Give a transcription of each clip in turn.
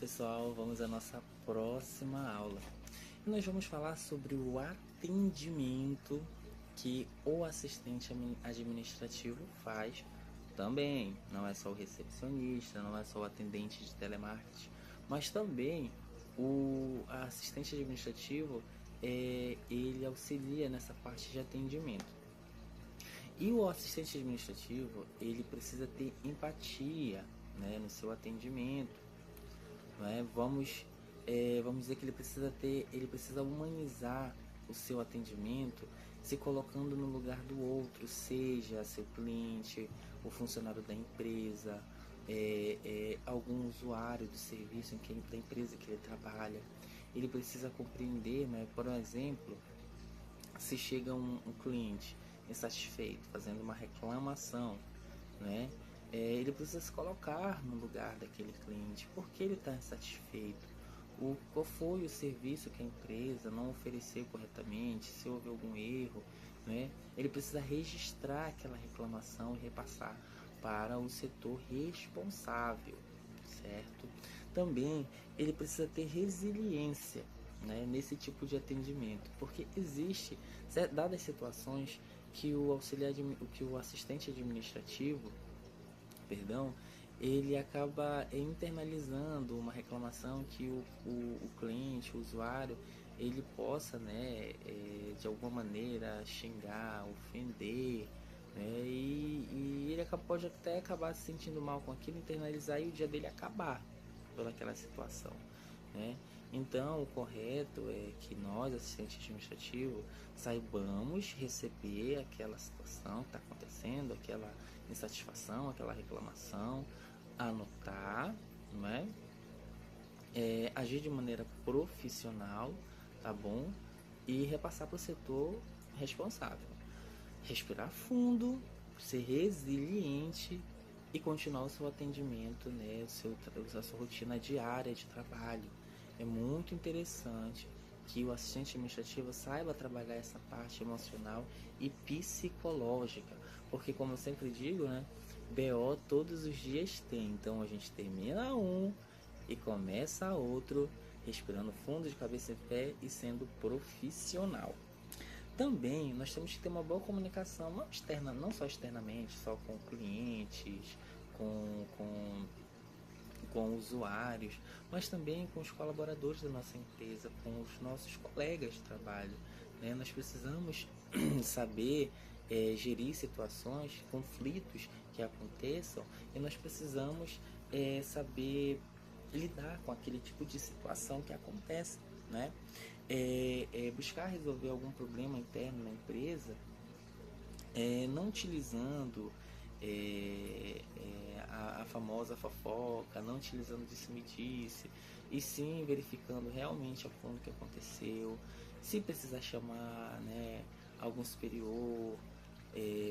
pessoal, vamos à nossa próxima aula. E nós vamos falar sobre o atendimento que o assistente administrativo faz também. Não é só o recepcionista, não é só o atendente de telemarketing, mas também o assistente administrativo, ele auxilia nessa parte de atendimento. E o assistente administrativo, ele precisa ter empatia, né, no seu atendimento, né? Vamos dizer que ele precisa humanizar o seu atendimento, se colocando no lugar do outro, seja seu cliente, o funcionário da empresa, algum usuário do serviço da empresa que ele trabalha. Ele precisa compreender, né? Por exemplo, se chega um cliente insatisfeito, fazendo uma reclamação, né? Ele precisa se colocar no lugar daquele cliente, porque ele está insatisfeito, qual foi o serviço que a empresa não ofereceu corretamente, se houve algum erro, né? Ele precisa registrar aquela reclamação e repassar para o setor responsável, certo? Também ele precisa ter resiliência, né, nesse tipo de atendimento, porque existe dadas situações que que o assistente administrativo, perdão, ele acaba internalizando uma reclamação que o cliente, o usuário, ele possa, né, de alguma maneira xingar, ofender, né, e ele pode até acabar se sentindo mal com aquilo, internalizar e o dia dele acabar pelaquela situação, né? Então, o correto é que nós, assistentes administrativos, saibamos receber aquela situação que está acontecendo, aquela insatisfação, aquela reclamação, anotar, né? Agir de maneira profissional, tá bom? E repassar para o setor responsável. Respirar fundo, ser resiliente e continuar o seu atendimento, né? A sua rotina diária de trabalho. É muito interessante que o assistente administrativo saiba trabalhar essa parte emocional e psicológica, porque, como eu sempre digo, né, BO todos os dias tem, então a gente termina um e começa outro, respirando fundo, de cabeça em pé e sendo profissional. Também nós temos que ter uma boa comunicação, não só externamente, só com clientes, com usuários, mas também com os colaboradores da nossa empresa, com os nossos colegas de trabalho, né? Nós precisamos saber gerir situações, conflitos que aconteçam, e nós precisamos saber lidar com aquele tipo de situação que acontece, né? Buscar resolver algum problema interno na empresa, não utilizando a famosa fofoca, não utilizando disse-me-disse, e sim verificando realmente a fundo o que aconteceu, se precisar chamar, né, algum superior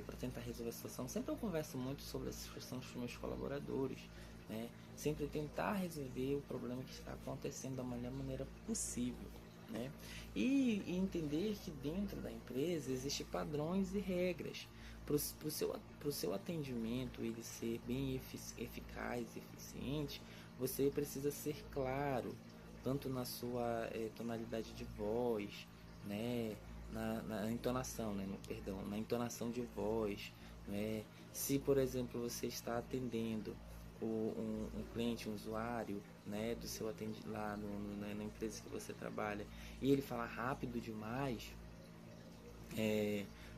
para tentar resolver a situação. Sempre eu converso muito sobre essas questões com os meus colaboradores, né? Sempre tentar resolver o problema que está acontecendo da melhor maneira possível, né? E entender que dentro da empresa existem padrões e regras para o seu atendimento ele ser bem eficaz e eficiente. Você precisa ser claro, tanto na sua tonalidade de voz, né, na entonação, né, perdão, na entonação de voz, né? Se, por exemplo, você está atendendo um cliente, um usuário, né, do seu atendimento lá na empresa que você trabalha, e ele fala rápido demais,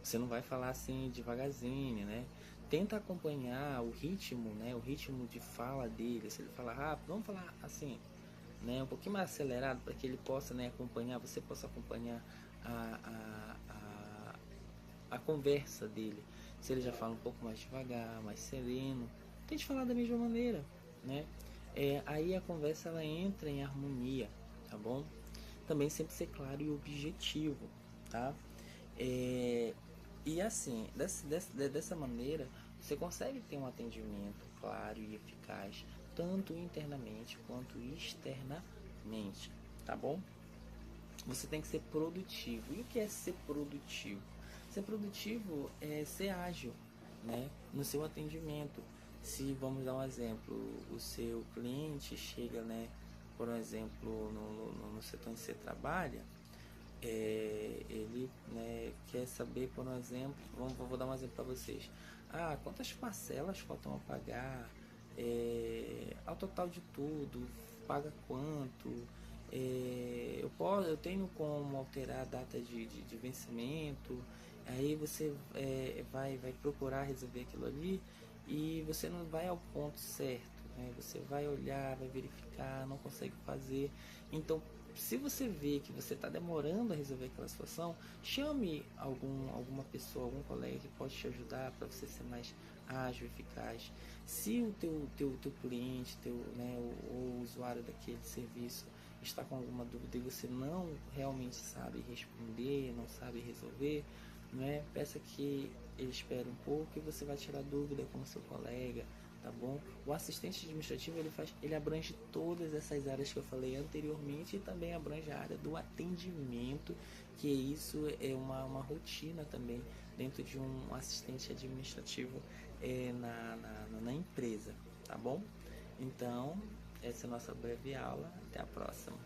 você não vai falar assim devagarzinho, né? Tenta acompanhar o ritmo, né, o ritmo de fala dele. Se ele falar rápido, vamos falar assim, né, um pouquinho mais acelerado, para que ele possa, né, acompanhar, você possa acompanhar a conversa dele. Se ele já fala um pouco mais devagar, mais sereno, tente falar da mesma maneira, né? Aí a conversa ela entra em harmonia, tá bom? Também sempre ser claro e objetivo, tá? E assim, dessa maneira, você consegue ter um atendimento claro e eficaz, tanto internamente quanto externamente, tá bom? Você tem que ser produtivo. E o que é ser produtivo? Ser produtivo é ser ágil, né, no seu atendimento. Se, vamos dar um exemplo, o seu cliente chega, né, por exemplo, no setor em que você trabalha, ele, né, quer saber, por exemplo, vou dar um exemplo para vocês. Quantas parcelas faltam a pagar, ao total de tudo, paga quanto, eu tenho como alterar a data de vencimento. Aí você vai procurar resolver aquilo ali e você não vai ao ponto certo, né? Você vai olhar, vai verificar, não consegue fazer. Então, se você vê que você está demorando a resolver aquela situação, chame alguma pessoa, algum colega que pode te ajudar para você ser mais ágil, eficaz. Se o teu cliente, né, o usuário daquele serviço está com alguma dúvida e você não realmente sabe responder, não sabe resolver, né, peça que ele espere um pouco e você vai tirar dúvida com o seu colega, tá bom? O assistente administrativo ele abrange todas essas áreas que eu falei anteriormente e também abrange a área do atendimento, que isso é uma rotina também dentro de um assistente administrativo na empresa, tá bom? Então, essa é a nossa breve aula. Até a próxima.